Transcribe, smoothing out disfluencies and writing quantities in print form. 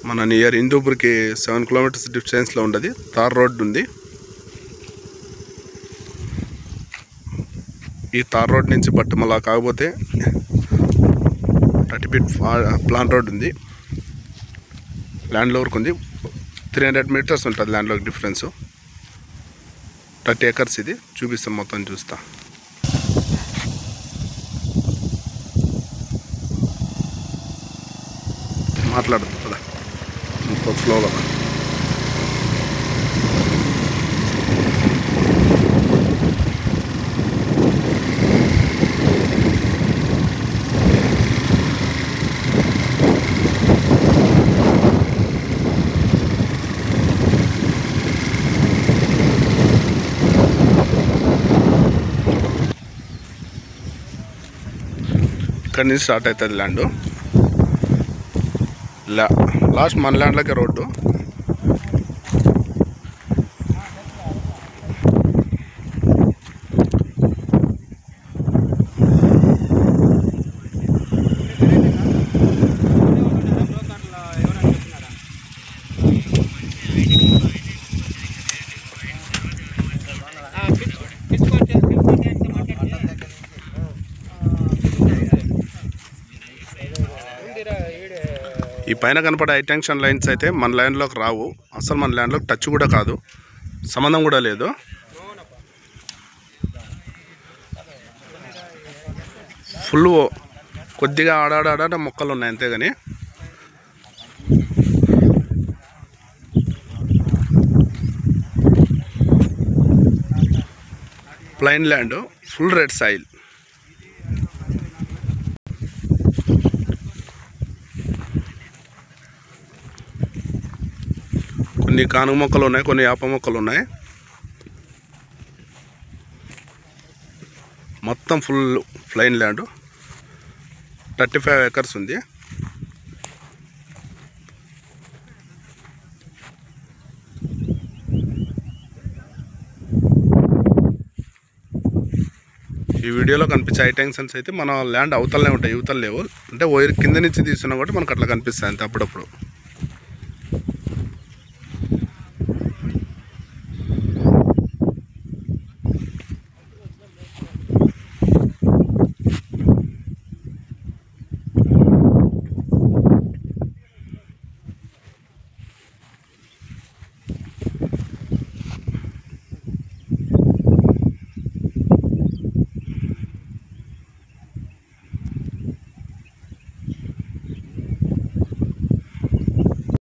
మన near హిందూపూర్కి 7 kilometres డిస్టెన్స్లో ఉండదు. తార్ రోడ్డు ఉంది. ఈ తార్ రోడ్ నుంచి బట్టమలా కాకపోతే 30 ఫీట్ ప్లాన్ రోడ్ ఉంది. ల్యాండ్లోకి ఉంది. 300 మీటర్స్ ఉంటుంది ల్యాండ్లోకి డిఫరెన్స్. 30 ఎకర్స్ ఇది. చూపిస్తాం, మొత్తం చూస్తా. మాట్లాడుతుంది కదా మొత్తం స్లోగా. ఇక్కడి నుంచి స్టార్ట్ అవుతుంది ల్యాండ్. లాస్ట్ మన ల్యాండ్లోకి రోడ్డు. ఈ పైన కనపడే హైటెన్షన్ లైన్స్ అయితే మన ల్యాండ్లోకి రావు. అసలు మన ల్యాండ్లోకి టచ్ కూడా కాదు, సంబంధం కూడా లేదు. ఫుల్ కొద్దిగా ఆడాడ మొక్కలు ఉన్నాయి అంతేగాని plain land, full red soil. కొన్ని కానుగ మొక్కలు ఉన్నాయి, కొన్ని యాప మొక్కలు ఉన్నాయి. మొత్తం ఫుల్ ప్లైన్ ల్యాండ్. 35 ఎకర్స్ ఉంది. ఈ వీడియోలో కనిపించే హైటెన్షన్స్ అయితే మన ల్యాండ్ అవతలనే ఉంటాయి, యువతలు లేవు. అంటే వైర్ కింద నుంచి తీస్తున్నాం కాబట్టి మనకు అట్లా కనిపిస్తాయి అంతే అప్పుడప్పుడు.